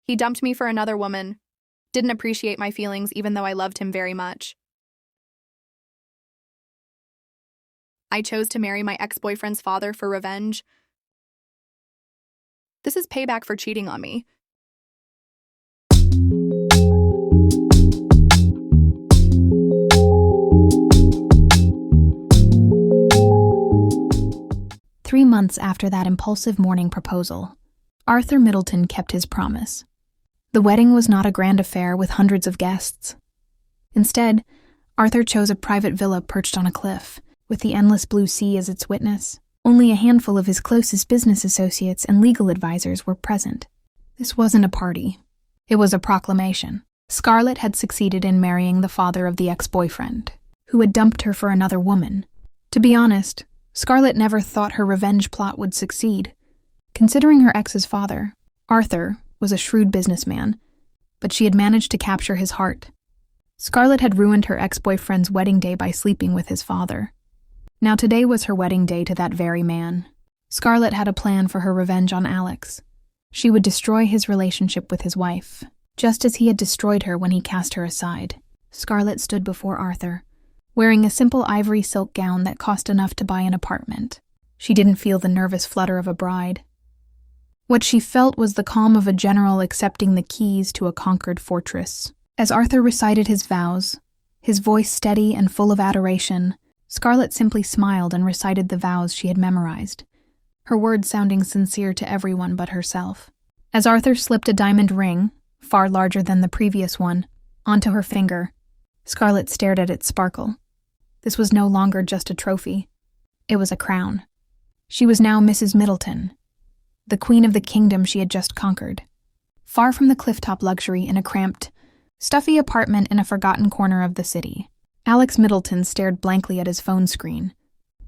He dumped me for another woman. Didn't appreciate my feelings even though I loved him very much. I chose to marry my ex-boyfriend's father for revenge. This is payback for cheating on me. Three months after that impulsive morning proposal, Arthur Middleton kept his promise. The wedding was not a grand affair with hundreds of guests. Instead, Arthur chose a private villa perched on a cliff, with the endless blue sea as its witness. Only a handful of his closest business associates and legal advisors were present. This wasn't a party. It was a proclamation. Scarlett had succeeded in marrying the father of the ex-boyfriend, who had dumped her for another woman. To be honest, Scarlett never thought her revenge plot would succeed. Considering her ex's father, Arthur was a shrewd businessman, but she had managed to capture his heart. Scarlett had ruined her ex-boyfriend's wedding day by sleeping with his father. Now today was her wedding day to that very man. Scarlett had a plan for her revenge on Alex. She would destroy his relationship with his wife, just as he had destroyed her when he cast her aside. Scarlett stood before Arthur, wearing a simple ivory silk gown that cost enough to buy an apartment. She didn't feel the nervous flutter of a bride. What she felt was the calm of a general accepting the keys to a conquered fortress. As Arthur recited his vows, his voice steady and full of adoration, Scarlett simply smiled and recited the vows she had memorized, her words sounding sincere to everyone but herself. As Arthur slipped a diamond ring, far larger than the previous one, onto her finger, Scarlett stared at its sparkle. This was no longer just a trophy. It was a crown. She was now Mrs. Middleton, the queen of the kingdom she had just conquered. Far from the clifftop luxury in a cramped, stuffy apartment in a forgotten corner of the city, Alex Middleton stared blankly at his phone screen.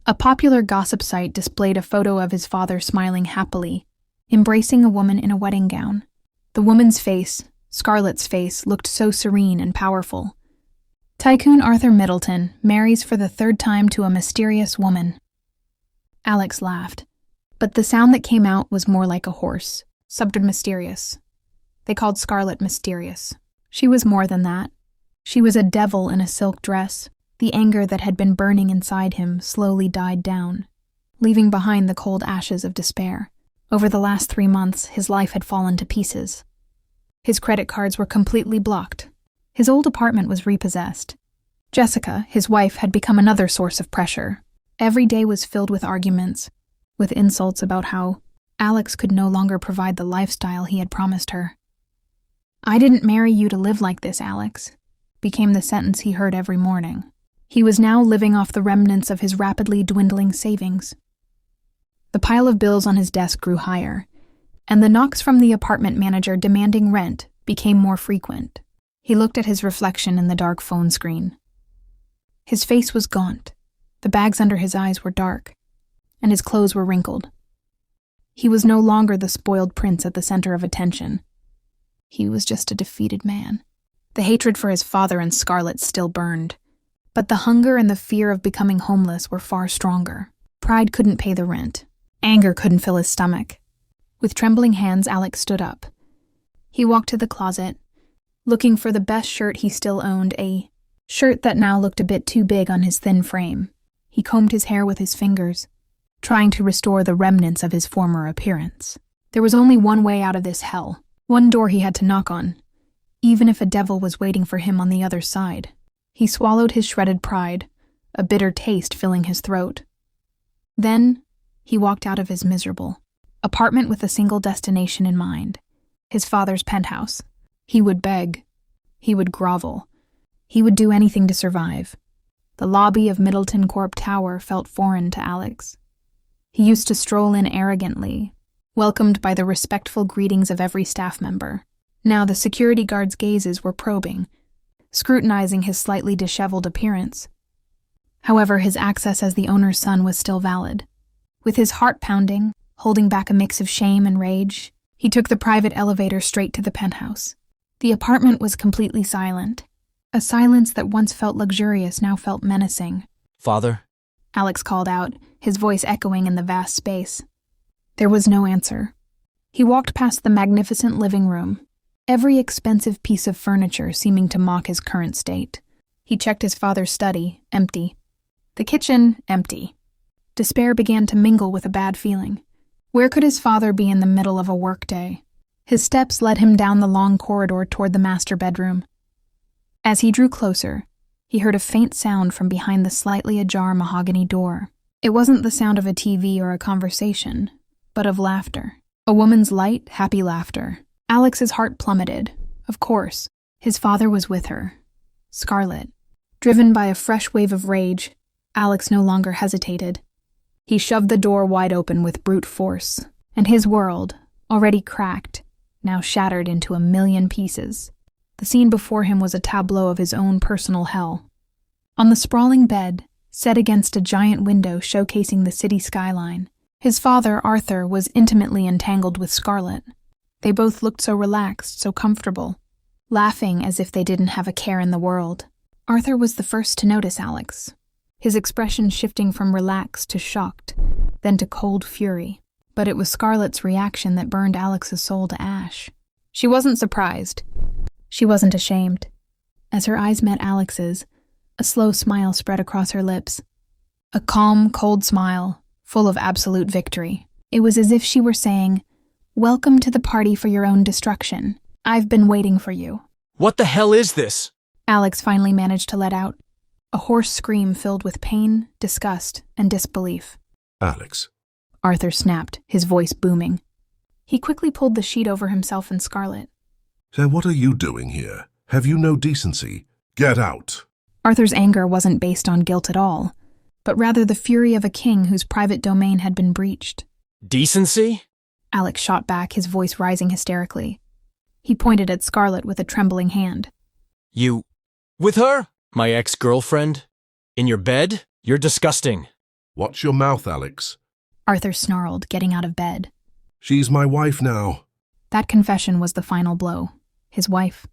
A popular gossip site displayed a photo of his father smiling happily, embracing a woman in a wedding gown. The woman's face, Scarlett's face, looked so serene and powerful. Tycoon Arthur Middleton marries for the third time to a mysterious woman. Alex laughed, but the sound that came out was more like a horse, subdued mysterious. They called Scarlett mysterious. She was more than that. She was a devil in a silk dress. The anger that had been burning inside him slowly died down, leaving behind the cold ashes of despair. Over the last 3 months, his life had fallen to pieces. His credit cards were completely blocked. His old apartment was repossessed. Jessica, his wife, had become another source of pressure. Every day was filled with arguments, with insults about how Alex could no longer provide the lifestyle he had promised her. "I didn't marry you to live like this, Alex," became the sentence he heard every morning. He was now living off the remnants of his rapidly dwindling savings. The pile of bills on his desk grew higher, and the knocks from the apartment manager demanding rent became more frequent. He looked at his reflection in the dark phone screen. His face was gaunt, the bags under his eyes were dark, and his clothes were wrinkled. He was no longer the spoiled prince at the center of attention. He was just a defeated man. The hatred for his father and Scarlett still burned, but the hunger and the fear of becoming homeless were far stronger. Pride couldn't pay the rent. Anger couldn't fill his stomach. With trembling hands, Alex stood up. He walked to the closet, looking for the best shirt he still owned, a shirt that now looked a bit too big on his thin frame. He combed his hair with his fingers, trying to restore the remnants of his former appearance. There was only one way out of this hell, one door he had to knock on, even if a devil was waiting for him on the other side. He swallowed his shredded pride, a bitter taste filling his throat. Then, he walked out of his miserable apartment with a single destination in mind, his father's penthouse. He would beg. He would grovel. He would do anything to survive. The lobby of Middleton Corp Tower felt foreign to Alex. He used to stroll in arrogantly, welcomed by the respectful greetings of every staff member. Now the security guards' gazes were probing, scrutinizing his slightly disheveled appearance. However, his access as the owner's son was still valid. With his heart pounding, holding back a mix of shame and rage, he took the private elevator straight to the penthouse. The apartment was completely silent. A silence that once felt luxurious now felt menacing. "Father?" Alex called out, his voice echoing in the vast space. There was no answer. He walked past the magnificent living room, every expensive piece of furniture seeming to mock his current state. He checked his father's study, empty. The kitchen, empty. Despair began to mingle with a bad feeling. Where could his father be in the middle of a workday? His steps led him down the long corridor toward the master bedroom. As he drew closer, he heard a faint sound from behind the slightly ajar mahogany door. It wasn't the sound of a TV or a conversation, but of laughter. A woman's light, happy laughter. Alex's heart plummeted. Of course, his father was with her. Scarlett. Driven by a fresh wave of rage, Alex no longer hesitated. He shoved the door wide open with brute force, and his world, already cracked, now shattered into a million pieces. The scene before him was a tableau of his own personal hell. On the sprawling bed, set against a giant window showcasing the city skyline, his father, Arthur, was intimately entangled with Scarlett. They both looked so relaxed, so comfortable, laughing as if they didn't have a care in the world. Arthur was the first to notice Alex, his expression shifting from relaxed to shocked, then to cold fury. But it was Scarlett's reaction that burned Alex's soul to ash. She wasn't surprised. She wasn't ashamed. As her eyes met Alex's, a slow smile spread across her lips. A calm, cold smile, full of absolute victory. It was as if she were saying, "Welcome to the party for your own destruction. I've been waiting for you." What the hell is this? Alex finally managed to let out, a hoarse scream filled with pain, disgust, and disbelief. Alex. Arthur snapped, his voice booming. He quickly pulled the sheet over himself and Scarlett. So what are you doing here? Have you no decency? Get out! Arthur's anger wasn't based on guilt at all, but rather the fury of a king whose private domain had been breached. Decency? Alex shot back, his voice rising hysterically. He pointed at Scarlett with a trembling hand. You... with her? My ex-girlfriend? In your bed? You're disgusting. Watch your mouth, Alex. Arthur snarled, getting out of bed. She's my wife now. That confession was the final blow. His wife.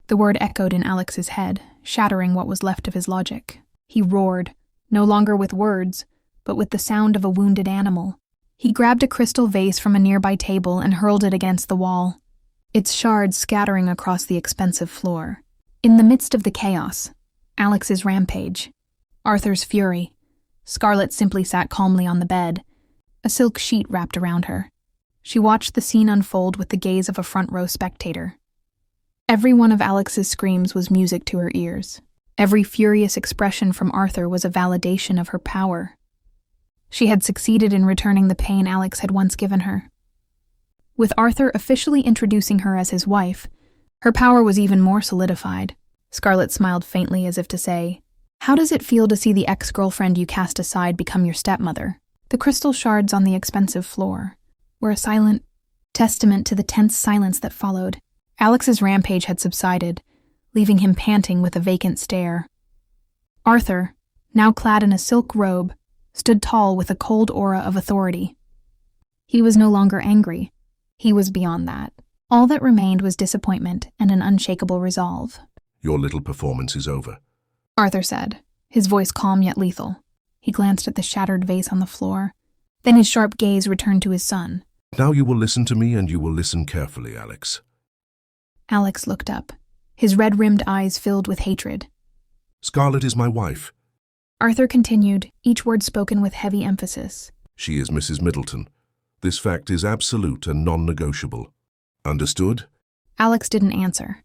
The word echoed in Alex's head, shattering what was left of his logic. He roared, no longer with words, but with the sound of a wounded animal. He grabbed a crystal vase from a nearby table and hurled it against the wall, its shards scattering across the expensive floor. In the midst of the chaos, Alex's rampage, Arthur's fury, Scarlett simply sat calmly on the bed, a silk sheet wrapped around her. She watched the scene unfold with the gaze of a front-row spectator. Every one of Alex's screams was music to her ears. Every furious expression from Arthur was a validation of her power. She had succeeded in returning the pain Alex had once given her. With Arthur officially introducing her as his wife, her power was even more solidified. Scarlett smiled faintly as if to say, "How does it feel to see the ex-girlfriend you cast aside become your stepmother?" The crystal shards on the expensive floor were a silent testament to the tense silence that followed. Alex's rampage had subsided, leaving him panting with a vacant stare. Arthur, now clad in a silk robe, stood tall with a cold aura of authority. He was no longer angry. He was beyond that. All that remained was disappointment and an unshakable resolve. Your little performance is over. Arthur said, his voice calm yet lethal. He glanced at the shattered vase on the floor. Then his sharp gaze returned to his son. Now you will listen to me, and you will listen carefully, Alex. Alex looked up, his red-rimmed eyes filled with hatred. Scarlett is my wife. Arthur continued, each word spoken with heavy emphasis. She is Mrs. Middleton. This fact is absolute and non-negotiable. Understood? Alex didn't answer.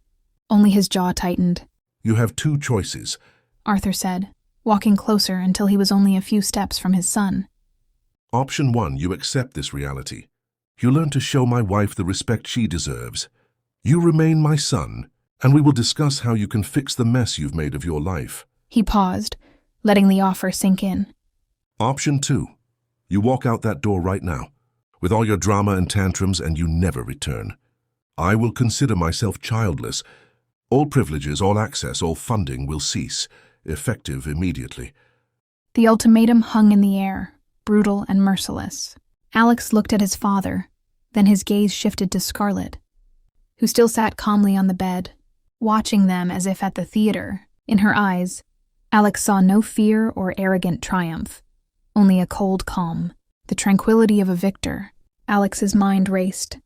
Only his jaw tightened. You have two choices, Arthur said, walking closer until he was only a few steps from his son. Option 1, you accept this reality. You learn to show my wife the respect she deserves. You remain my son, and we will discuss how you can fix the mess you've made of your life. He paused, letting the offer sink in. Option 2, you walk out that door right now, with all your drama and tantrums, and you never return. I will consider myself childless. All privileges, all access, all funding will cease, effective immediately. The ultimatum hung in the air, brutal and merciless. Alex looked at his father, then his gaze shifted to Scarlett, who still sat calmly on the bed, watching them as if at the theater. In her eyes, Alex saw no fear or arrogant triumph, only a cold calm, the tranquility of a victor. Alex's mind raced.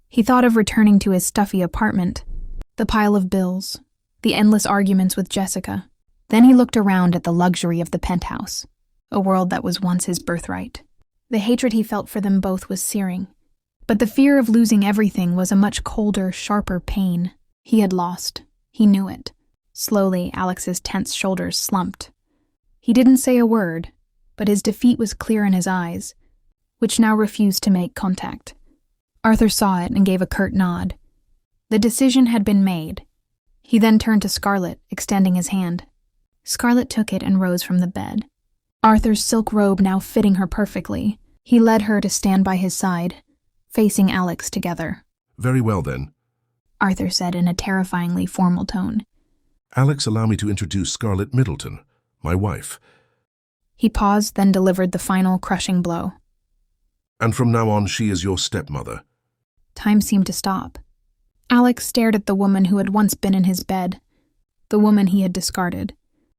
He thought of returning to his stuffy apartment, The pile of bills, the endless arguments with Jessica. Then he looked around at the luxury of the penthouse, a world that was once his birthright. The hatred he felt for them both was searing, but the fear of losing everything was a much colder, sharper pain. He had lost. He knew it. Slowly, Alex's tense shoulders slumped. He didn't say a word, but his defeat was clear in his eyes, which now refused to make contact. Arthur saw it and gave a curt nod. The decision had been made. He then turned to Scarlett, extending his hand. Scarlett took it and rose from the bed. Arthur's silk robe now fitting her perfectly, he led her to stand by his side, facing Alex together. Very well, then. Arthur said in a terrifyingly formal tone. Alex, allow me to introduce Scarlett Middleton, my wife. He paused, then delivered the final crushing blow. And from now on, she is your stepmother. Time seemed to stop. Alex stared at the woman who had once been in his bed, the woman he had discarded,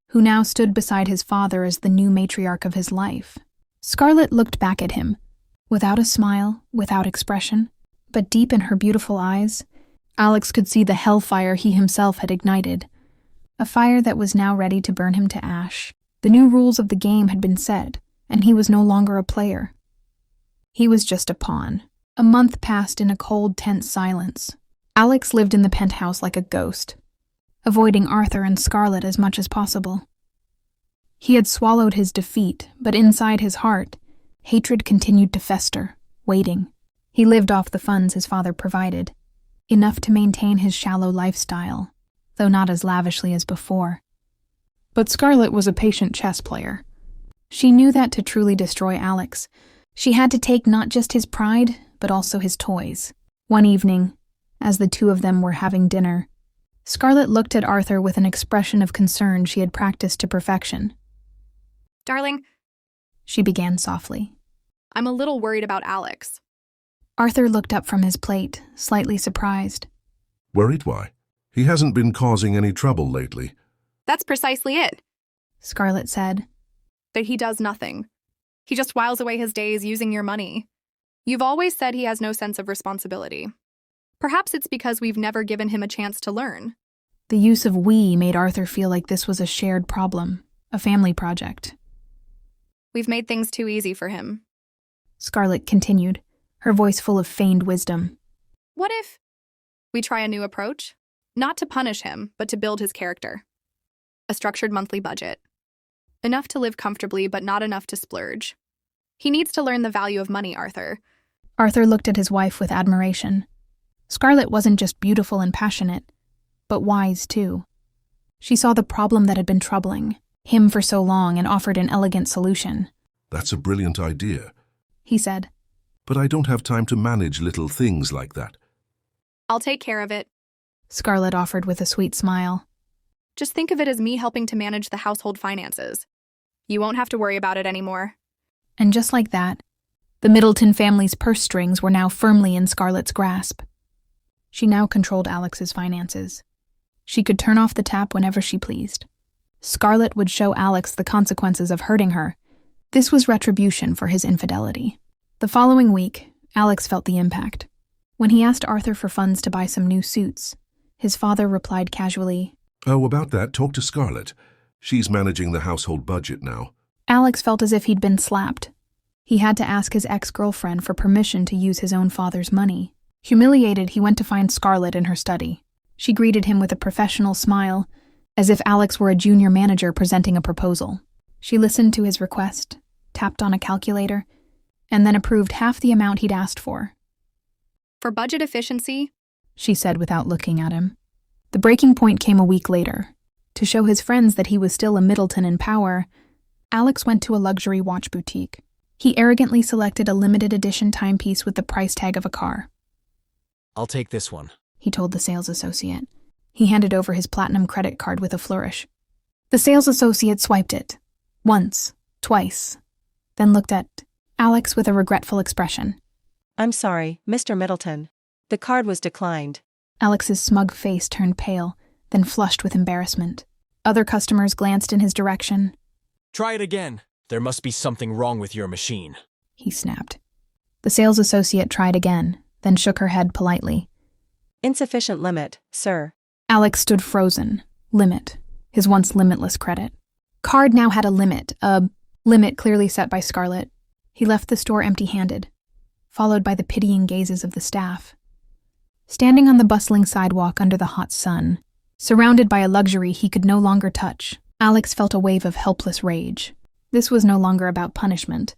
who now stood beside his father as the new matriarch of his life. Scarlett looked back at him, without a smile, without expression, but deep in her beautiful eyes, Alex could see the hellfire he himself had ignited, a fire that was now ready to burn him to ash. The new rules of the game had been set, and he was no longer a player. He was just a pawn. A month passed in a cold, tense silence. Alex lived in the penthouse like a ghost, avoiding Arthur and Scarlett as much as possible. He had swallowed his defeat, but inside his heart, hatred continued to fester, waiting. He lived off the funds his father provided, enough to maintain his shallow lifestyle, though not as lavishly as before. But Scarlett was a patient chess player. She knew that to truly destroy Alex, she had to take not just his pride, but also his toys. One evening, as the two of them were having dinner, Scarlett looked at Arthur with an expression of concern she had practiced to perfection. Darling, she began softly. I'm a little worried about Alex. Arthur looked up from his plate, slightly surprised. Worried why? He hasn't been causing any trouble lately. That's precisely it. Scarlett said. That he does nothing. He just whiles away his days using your money. You've always said he has no sense of responsibility. Perhaps it's because we've never given him a chance to learn. The use of we made Arthur feel like this was a shared problem, a family project. We've made things too easy for him. Scarlett continued, her voice full of feigned wisdom. What if we try a new approach? Not to punish him, but to build his character. A structured monthly budget. Enough to live comfortably, but not enough to splurge. He needs to learn the value of money, Arthur. Arthur looked at his wife with admiration. Scarlett wasn't just beautiful and passionate, but wise too. She saw the problem that had been troubling him for so long and offered an elegant solution. That's a brilliant idea, he said. But I don't have time to manage little things like that. I'll take care of it. Scarlett offered with a sweet smile. Just think of it as me helping to manage the household finances. You won't have to worry about it anymore. And just like that, the Middleton family's purse strings were now firmly in Scarlett's grasp. She now controlled Alex's finances. She could turn off the tap whenever she pleased. Scarlett would show Alex the consequences of hurting her. This was retribution for his infidelity. The following week, Alex felt the impact. When he asked Arthur for funds to buy some new suits, his father replied casually, Oh, about that, talk to Scarlett. She's managing the household budget now. Alex felt as if he'd been slapped. He had to ask his ex-girlfriend for permission to use his own father's money. Humiliated, he went to find Scarlett in her study. She greeted him with a professional smile, as if Alex were a junior manager presenting a proposal. She listened to his request, tapped on a calculator, and then approved half the amount he'd asked for. For budget efficiency, she said without looking at him. The breaking point came a week later. To show his friends that he was still a Middleton in power, Alex went to a luxury watch boutique. He arrogantly selected a limited edition timepiece with the price tag of a car. I'll take this one, he told the sales associate. He handed over his platinum credit card with a flourish. The sales associate swiped it. Once, twice, then looked at Alex with a regretful expression. I'm sorry, Mr. Middleton. The card was declined. Alex's smug face turned pale, then flushed with embarrassment. Other customers glanced in his direction. Try it again. There must be something wrong with your machine, he snapped. The sales associate tried again, then shook her head politely. Insufficient limit, sir. Alex stood frozen. Limit. His once limitless credit. Card now had a limit clearly set by Scarlett. He left the store empty-handed, followed by the pitying gazes of the staff. Standing on the bustling sidewalk under the hot sun, surrounded by a luxury he could no longer touch, Alex felt a wave of helpless rage. This was no longer about punishment.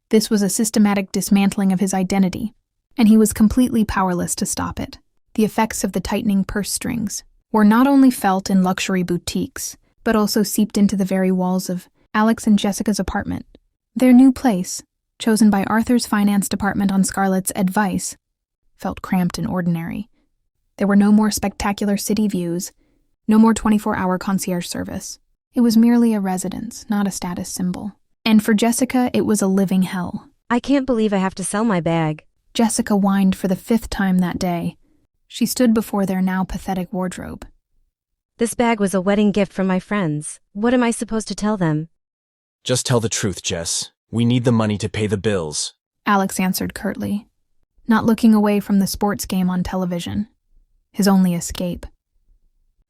This was a systematic dismantling of his identity, and he was completely powerless to stop it. The effects of the tightening purse strings were not only felt in luxury boutiques, but also seeped into the very walls of Alex and Jessica's apartment. Their new place, chosen by Arthur's finance department on Scarlett's advice, felt cramped and ordinary. There were no more spectacular city views, no more 24-hour concierge service. It was merely a residence, not a status symbol. And for Jessica, it was a living hell. I can't believe I have to sell my bag. Jessica whined for the 5th time that day. She stood before their now pathetic wardrobe. This bag was a wedding gift from my friends. What am I supposed to tell them? Just tell the truth, Jess. We need the money to pay the bills. Alex answered curtly, not looking away from the sports game on television. His only escape.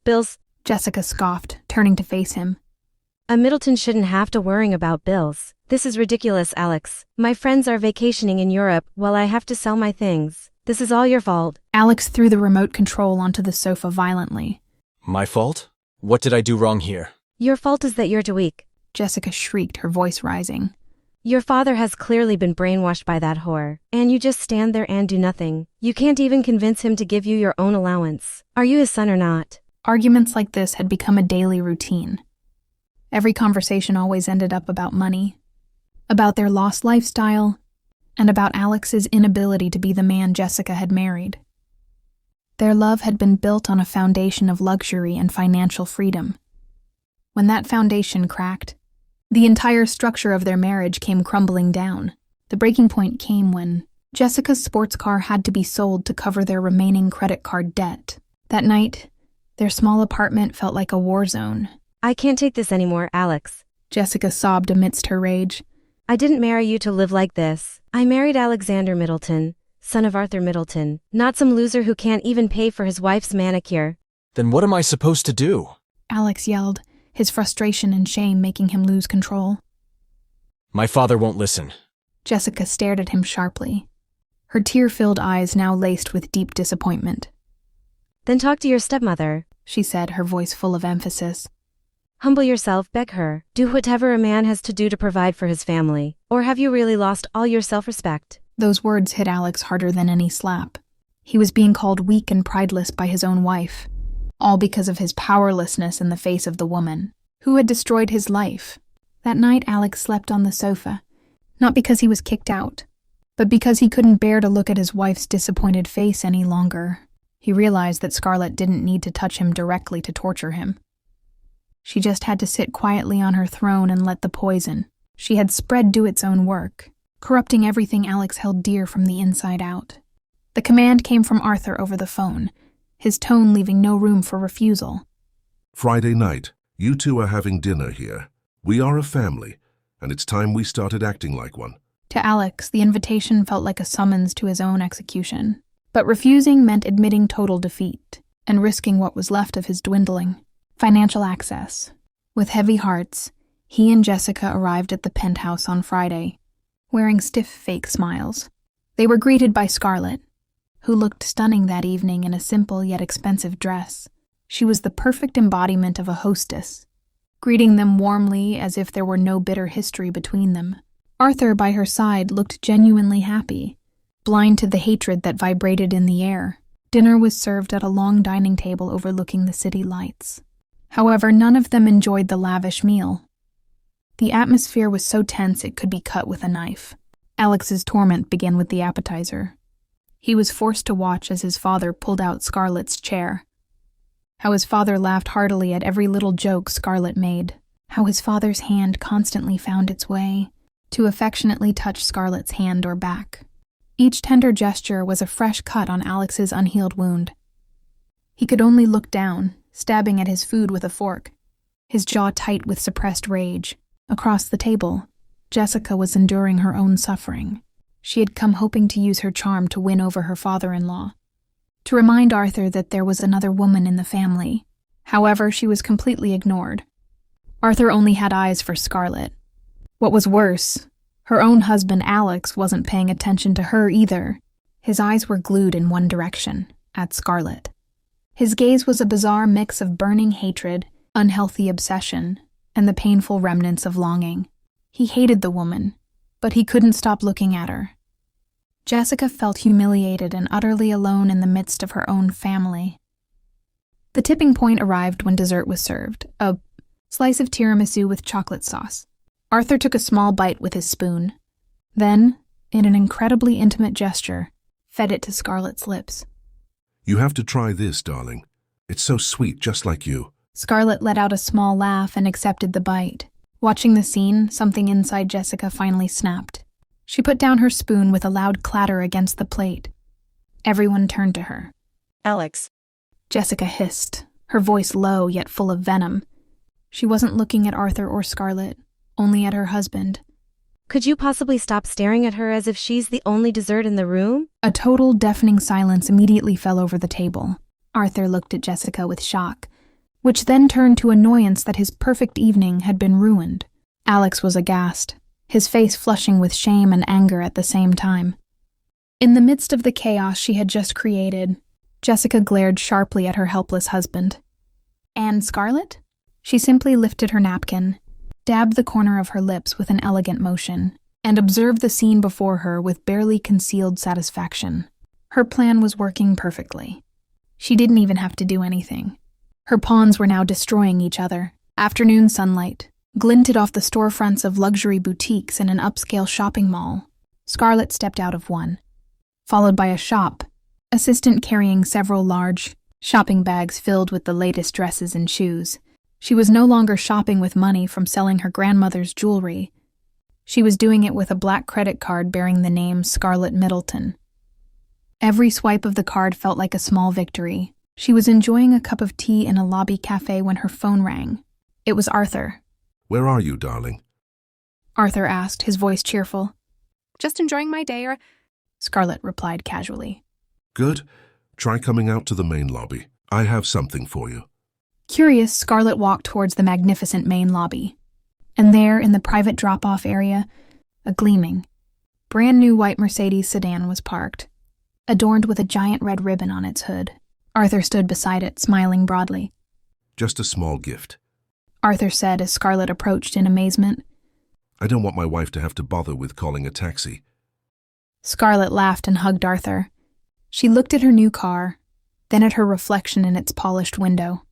Bills? Jessica scoffed, turning to face him. A Middleton shouldn't have to worry about bills. This is ridiculous, Alex. My friends are vacationing in Europe while I have to sell my things. This is all your fault. Alex threw the remote control onto the sofa violently. My fault? What did I do wrong here? Your fault is that you're too weak. Jessica shrieked, her voice rising. Your father has clearly been brainwashed by that whore, and you just stand there and do nothing. You can't even convince him to give you your own allowance. Are you his son or not? Arguments like this had become a daily routine. Every conversation always ended up about money, about their lost lifestyle, and about Alex's inability to be the man Jessica had married. Their love had been built on a foundation of luxury and financial freedom. When that foundation cracked, the entire structure of their marriage came crumbling down. The breaking point came when Jessica's sports car had to be sold to cover their remaining credit card debt. That night, their small apartment felt like a war zone. I can't take this anymore, Alex. Jessica sobbed amidst her rage. I didn't marry you to live like this. I married Alexander Middleton, son of Arthur Middleton, not some loser who can't even pay for his wife's manicure. Then what am I supposed to do? Alex yelled, his frustration and shame making him lose control. My father won't listen. Jessica stared at him sharply, her tear-filled eyes now laced with deep disappointment. Then talk to your stepmother, she said, her voice full of emphasis. Humble yourself, beg her. Do whatever a man has to do to provide for his family. Or have you really lost all your self-respect? Those words hit Alex harder than any slap. He was being called weak and prideless by his own wife, all because of his powerlessness in the face of the woman who had destroyed his life. That night, Alex slept on the sofa, not because he was kicked out, but because he couldn't bear to look at his wife's disappointed face any longer. He realized that Scarlett didn't need to touch him directly to torture him. She just had to sit quietly on her throne and let the poison she had spread do its own work, corrupting everything Alex held dear from the inside out. The command came from Arthur over the phone, his tone leaving no room for refusal. Friday night, you two are having dinner here. We are a family, and it's time we started acting like one. To Alex, the invitation felt like a summons to his own execution. But refusing meant admitting total defeat and risking what was left of his dwindling financial access. With heavy hearts, he and Jessica arrived at the penthouse on Friday, wearing stiff fake smiles. They were greeted by Scarlett, who looked stunning that evening in a simple yet expensive dress. She was the perfect embodiment of a hostess, greeting them warmly as if there were no bitter history between them. Arthur, by her side, looked genuinely happy, blind to the hatred that vibrated in the air. Dinner was served at a long dining table overlooking the city lights. However, none of them enjoyed the lavish meal. The atmosphere was so tense it could be cut with a knife. Alex's torment began with the appetizer. He was forced to watch as his father pulled out Scarlett's chair. How his father laughed heartily at every little joke Scarlett made. How his father's hand constantly found its way to affectionately touch Scarlett's hand or back. Each tender gesture was a fresh cut on Alex's unhealed wound. He could only look down, stabbing at his food with a fork, his jaw tight with suppressed rage. Across the table, Jessica was enduring her own suffering. She had come hoping to use her charm to win over her father-in-law. to remind Arthur that there was another woman in the family. However, she was completely ignored. Arthur only had eyes for Scarlett. What was worse, her own husband Alex wasn't paying attention to her either. His eyes were glued in one direction, at Scarlett. His gaze was a bizarre mix of burning hatred, unhealthy obsession, and the painful remnants of longing. He hated the woman, but he couldn't stop looking at her. Jessica felt humiliated and utterly alone in the midst of her own family. The tipping point arrived when dessert was served, a slice of tiramisu with chocolate sauce. Arthur took a small bite with his spoon. Then, in an incredibly intimate gesture, fed it to Scarlett's lips. You have to try this, darling. It's so sweet, just like you. Scarlett let out a small laugh and accepted the bite. Watching the scene, something inside Jessica finally snapped. She put down her spoon with a loud clatter against the plate. Everyone turned to her. Alex. Jessica hissed, her voice low yet full of venom. She wasn't looking at Arthur or Scarlett, only at her husband. Could you possibly stop staring at her as if she's the only dessert in the room? A total, deafening silence immediately fell over the table. Arthur looked at Jessica with shock, which then turned to annoyance that his perfect evening had been ruined. Alex was aghast, his face flushing with shame and anger at the same time. In the midst of the chaos she had just created, Jessica glared sharply at her helpless husband. And Scarlett? She simply lifted her napkin, dabbed the corner of her lips with an elegant motion, and observed the scene before her with barely concealed satisfaction. Her plan was working perfectly. She didn't even have to do anything. Her pawns were now destroying each other. Afternoon sunlight glinted off the storefronts of luxury boutiques in an upscale shopping mall. Scarlett stepped out of one, followed by a shop assistant carrying several large shopping bags filled with the latest dresses and shoes. She was no longer shopping with money from selling her grandmother's jewelry. She was doing it with a black credit card bearing the name Scarlett Middleton. Every swipe of the card felt like a small victory. She was enjoying a cup of tea in a lobby cafe when her phone rang. It was Arthur. Where are you, darling? Arthur asked, his voice cheerful. Just enjoying my day, Scarlett replied casually. Good. Try coming out to the main lobby. I have something for you. Curious, Scarlett walked towards the magnificent main lobby. And there, in the private drop-off area, a gleaming, brand-new white Mercedes sedan was parked, adorned with a giant red ribbon on its hood. Arthur stood beside it, smiling broadly. Just a small gift. Arthur said as Scarlett approached in amazement. I don't want my wife to have to bother with calling a taxi. Scarlett laughed and hugged Arthur. She looked at her new car, then at her reflection in its polished window.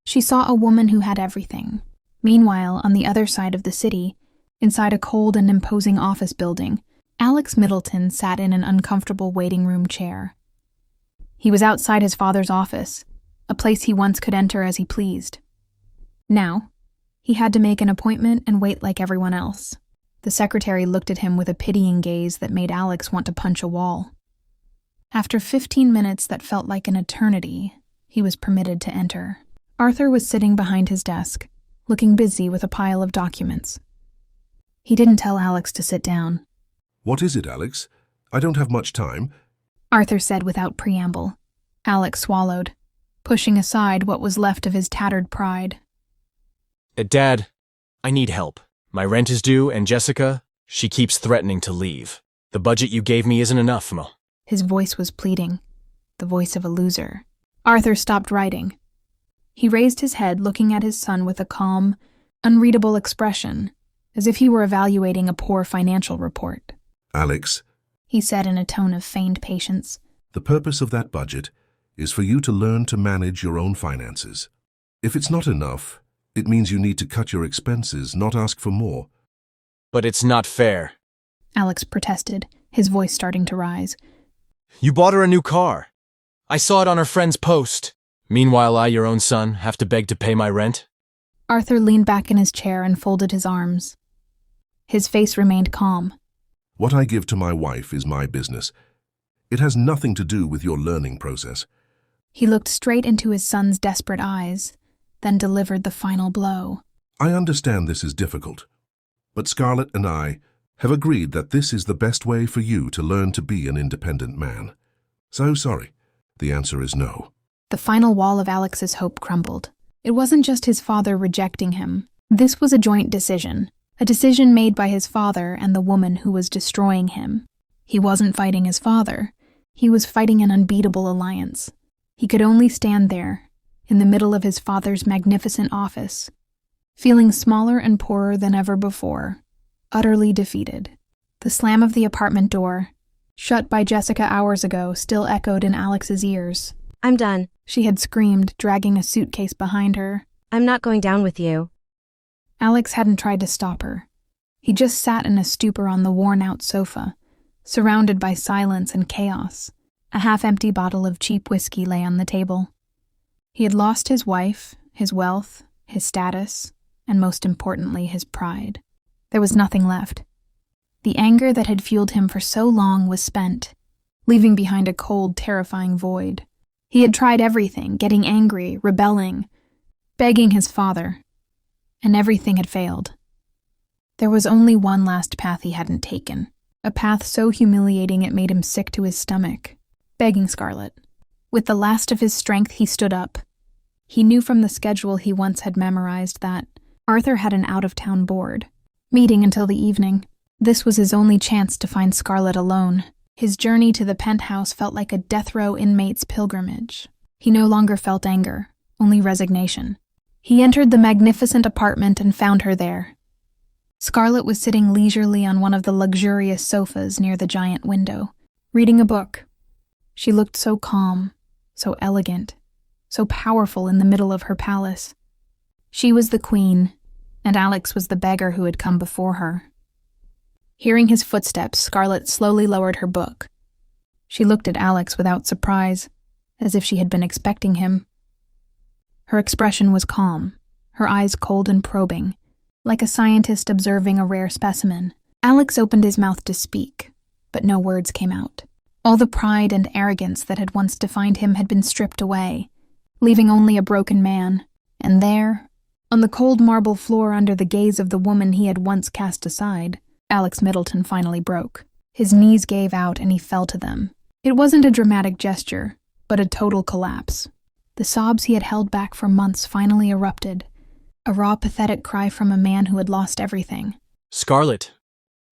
She saw a woman who had everything. Meanwhile, on the other side of the city, inside a cold and imposing office building, Alex Middleton sat in an uncomfortable waiting room chair. He was outside his father's office, a place he once could enter as he pleased. Now, he had to make an appointment and wait like everyone else. The secretary looked at him with a pitying gaze that made Alex want to punch a wall. After 15 minutes that felt like an eternity, he was permitted to enter. Arthur was sitting behind his desk, looking busy with a pile of documents. He didn't tell Alex to sit down. What is it, Alex? I don't have much time. Arthur said without preamble. Alex swallowed, pushing aside what was left of his tattered pride. Dad, I need help. My rent is due, and Jessica, she keeps threatening to leave. The budget you gave me isn't enough, Ma. His voice was pleading, the voice of a loser. Arthur stopped writing. He raised his head, looking at his son with a calm, unreadable expression, as if he were evaluating a poor financial report. Alex, He said in a tone of feigned patience. the purpose of that budget is for you to learn to manage your own finances. If it's not enough, it means you need to cut your expenses, not ask for more. But it's not fair. Alex protested, his voice starting to rise. You bought her a new car. I saw it on her friend's post. Meanwhile, I, your own son, have to beg to pay my rent. Arthur leaned back in his chair and folded his arms. His face remained calm. What I give to my wife is my business. It has nothing to do with your learning process. He looked straight into his son's desperate eyes, then delivered the final blow. I understand this is difficult, but Scarlett and I have agreed that this is the best way for you to learn to be an independent man. So sorry. The answer is no. The final wall of Alex's hope crumbled. It wasn't just his father rejecting him. This was a joint decision, a decision made by his father and the woman who was destroying him. He wasn't fighting his father. He was fighting an unbeatable alliance. He could only stand there, in the middle of his father's magnificent office, feeling smaller and poorer than ever before, utterly defeated. The slam of the apartment door, shut by Jessica hours ago, still echoed in Alex's ears. I'm done. She had screamed, dragging a suitcase behind her. I'm not going down with you. Alex hadn't tried to stop her. He just sat in a stupor on the worn-out sofa, surrounded by silence and chaos. A half-empty bottle of cheap whiskey lay on the table. He had lost his wife, his wealth, his status, and most importantly, his pride. There was nothing left. The anger that had fueled him for so long was spent, leaving behind a cold, terrifying void. He had tried everything, getting angry, rebelling, begging his father, and everything had failed. There was only one last path he hadn't taken, a path so humiliating it made him sick to his stomach, begging Scarlett. With the last of his strength, he stood up. He knew from the schedule he once had memorized that Arthur had an out-of-town board, meeting until the evening. This was his only chance to find Scarlett alone. His journey to the penthouse felt like a death row inmate's pilgrimage. He no longer felt anger, only resignation. He entered the magnificent apartment and found her there. Scarlett was sitting leisurely on one of the luxurious sofas near the giant window, reading a book. She looked so calm, so elegant, so powerful in the middle of her palace. She was the queen, and Alex was the beggar who had come before her. Hearing his footsteps, Scarlett slowly lowered her book. She looked at Alex without surprise, as if she had been expecting him. Her expression was calm, her eyes cold and probing, like a scientist observing a rare specimen. Alex opened his mouth to speak, but no words came out. All the pride and arrogance that had once defined him had been stripped away, leaving only a broken man. And there, on the cold marble floor under the gaze of the woman he had once cast aside, Alex Middleton finally broke. His knees gave out and he fell to them. It wasn't a dramatic gesture, but a total collapse. The sobs he had held back for months finally erupted, a raw, pathetic cry from a man who had lost everything. Scarlett.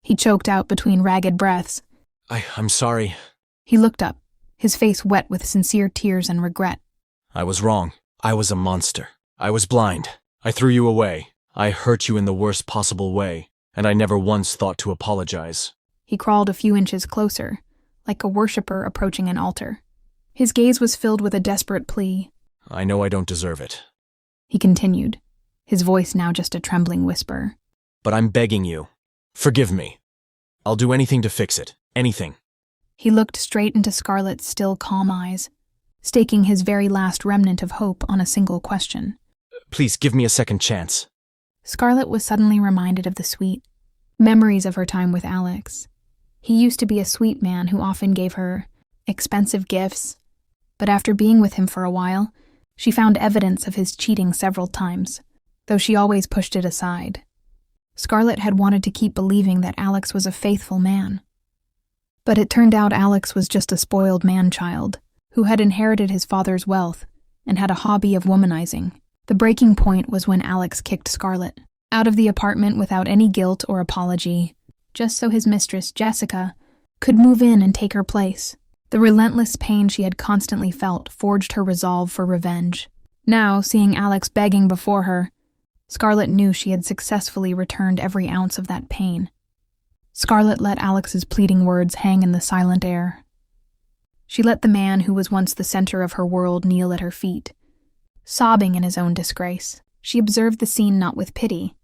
He choked out between ragged breaths. I'm sorry. He looked up, his face wet with sincere tears and regret. I was wrong. I was a monster. I was blind. I threw you away. I hurt you in the worst possible way, and I never once thought to apologize. He crawled a few inches closer, like a worshiper approaching an altar. His gaze was filled with a desperate plea. I know I don't deserve it. He continued, his voice now just a trembling whisper. But I'm begging you. Forgive me. I'll do anything to fix it. Anything. He looked straight into Scarlett's still calm eyes, staking his very last remnant of hope on a single question. Please give me a second chance. Scarlett was suddenly reminded of the sweet memories of her time with Alex. He used to be a sweet man who often gave her expensive gifts, but after being with him for a while, she found evidence of his cheating several times, though she always pushed it aside. Scarlett had wanted to keep believing that Alex was a faithful man. But it turned out Alex was just a spoiled man-child who had inherited his father's wealth and had a hobby of womanizing. The breaking point was when Alex kicked Scarlett out of the apartment without any guilt or apology, just so his mistress, Jessica, could move in and take her place. The relentless pain she had constantly felt forged her resolve for revenge. Now, seeing Alex begging before her, Scarlett knew she had successfully returned every ounce of that pain. Scarlett let Alex's pleading words hang in the silent air. She let the man who was once the center of her world kneel at her feet. Sobbing in his own disgrace, she observed the scene not with pity,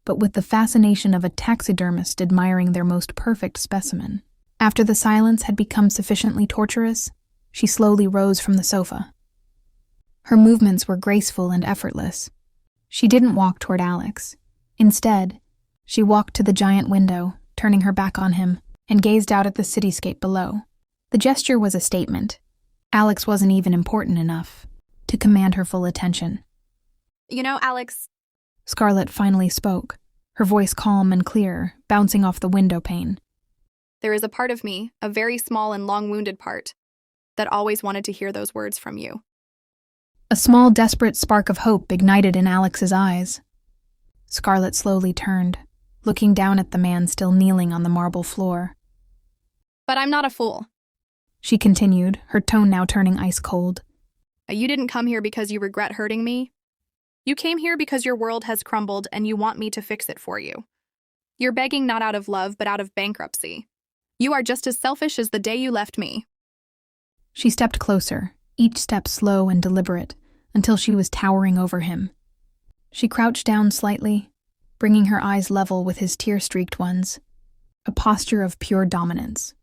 but with the fascination of a taxidermist admiring their most perfect specimen. After the silence had become sufficiently torturous, she slowly rose from the sofa. Her movements were graceful and effortless. She didn't walk toward Alex. Instead, she walked to the giant window, turning her back on him, and gazed out at the cityscape below. The gesture was a statement. Alex wasn't even important enough to command her full attention. You know, Alex... Scarlett finally spoke, her voice calm and clear, bouncing off the window pane. There is a part of me, a very small and long-wounded part, that always wanted to hear those words from you. A small, desperate spark of hope ignited in Alex's eyes. Scarlett slowly turned, looking down at the man still kneeling on the marble floor. But I'm not a fool. She continued, her tone now turning ice cold. You didn't come here because you regret hurting me. You came here because your world has crumbled and you want me to fix it for you. You're begging not out of love, but out of bankruptcy. You are just as selfish as the day you left me. She stepped closer, each step slow and deliberate, until she was towering over him. She crouched down slightly, bringing her eyes level with his tear-streaked ones, a posture of pure dominance.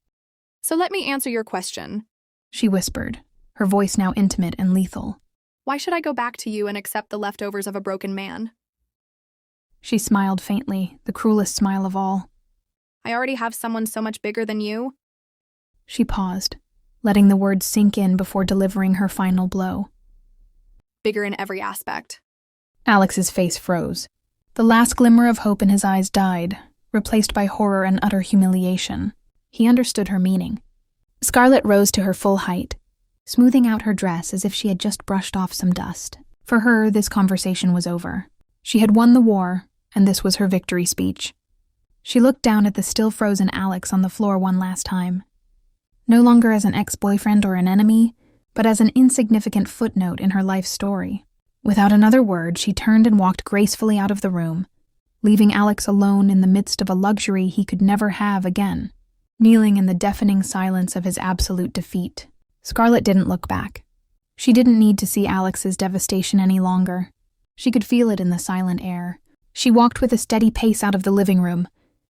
So let me answer your question. She whispered, her voice now intimate and lethal. Why should I go back to you and accept the leftovers of a broken man? She smiled faintly, the cruelest smile of all. I already have someone so much bigger than you. She paused, letting the words sink in before delivering her final blow. Bigger in every aspect. Alex's face froze. The last glimmer of hope in his eyes died, replaced by horror and utter humiliation. He understood her meaning. Scarlett rose to her full height, smoothing out her dress as if she had just brushed off some dust. For her, this conversation was over. She had won the war, and this was her victory speech. She looked down at the still frozen Alex on the floor one last time. No longer as an ex-boyfriend or an enemy, but as an insignificant footnote in her life story. Without another word, she turned and walked gracefully out of the room, leaving Alex alone in the midst of a luxury he could never have again, kneeling in the deafening silence of his absolute defeat. Scarlett didn't look back. She didn't need to see Alex's devastation any longer. She could feel it in the silent air. She walked with a steady pace out of the living room,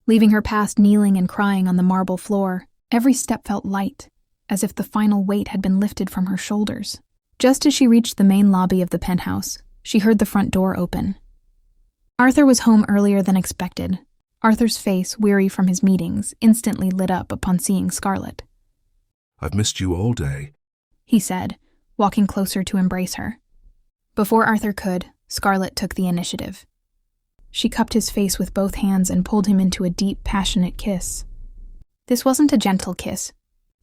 leaving her past kneeling and crying on the marble floor. Every step felt light, as if the final weight had been lifted from her shoulders. Just as she reached the main lobby of the penthouse, she heard the front door open. Arthur was home earlier than expected. Arthur's face, weary from his meetings, instantly lit up upon seeing Scarlett. I've missed you all day, he said, walking closer to embrace her. Before Arthur could, Scarlett took the initiative. She cupped his face with both hands and pulled him into a deep, passionate kiss. This wasn't a gentle kiss.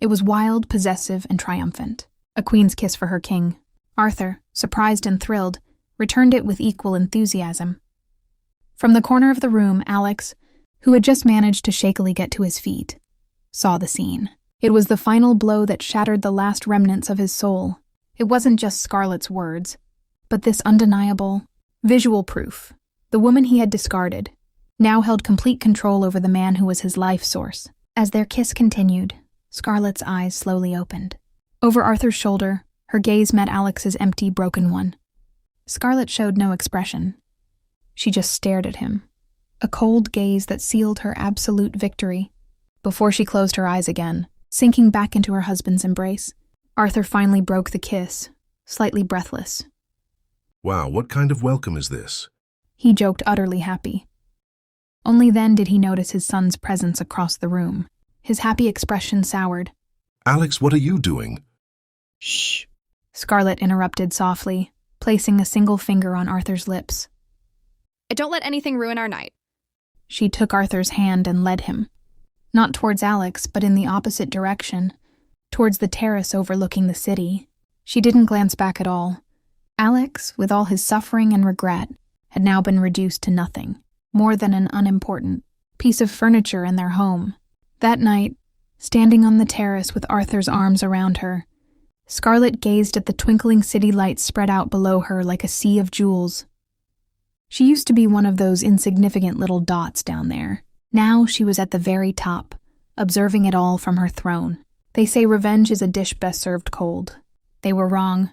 It was wild, possessive, and triumphant. A queen's kiss for her king. Arthur, surprised and thrilled, returned it with equal enthusiasm. From the corner of the room, Alex, who had just managed to shakily get to his feet, saw the scene. It was the final blow that shattered the last remnants of his soul. It wasn't just Scarlett's words, but this undeniable, visual proof. The woman he had discarded now held complete control over the man who was his life source. As their kiss continued, Scarlett's eyes slowly opened. Over Arthur's shoulder, her gaze met Alex's empty, broken one. Scarlett showed no expression. She just stared at him, a cold gaze that sealed her absolute victory. Before she closed her eyes again, sinking back into her husband's embrace, Arthur finally broke the kiss, slightly breathless. Wow, what kind of welcome is this? He joked, utterly happy. Only then did he notice his son's presence across the room. His happy expression soured. Alex, what are you doing? Shh, Scarlett interrupted softly, placing a single finger on Arthur's lips. Don't let anything ruin our night. She took Arthur's hand and led him. Not towards Alex, but in the opposite direction, towards the terrace overlooking the city. She didn't glance back at all. Alex, with all his suffering and regret, had now been reduced to nothing, more than an unimportant piece of furniture in their home. That night, standing on the terrace with Arthur's arms around her, Scarlett gazed at the twinkling city lights spread out below her like a sea of jewels. She used to be one of those insignificant little dots down there. Now she was at the very top, observing it all from her throne. They say revenge is a dish best served cold. They were wrong.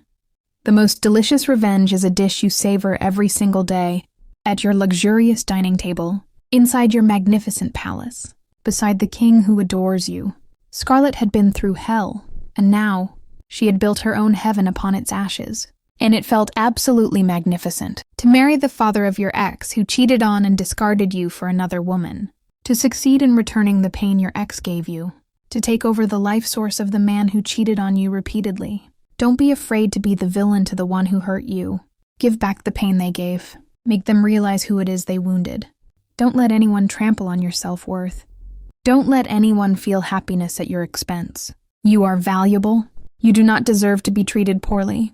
The most delicious revenge is a dish you savor every single day, at your luxurious dining table, inside your magnificent palace, beside the king who adores you. Scarlett had been through hell, and now she had built her own heaven upon its ashes. And it felt absolutely magnificent to marry the father of your ex who cheated on and discarded you for another woman, to succeed in returning the pain your ex gave you, to take over the life source of the man who cheated on you repeatedly. Don't be afraid to be the villain to the one who hurt you. Give back the pain they gave. Make them realize who it is they wounded. Don't let anyone trample on your self-worth. Don't let anyone feel happiness at your expense. You are valuable, You do not deserve to be treated poorly.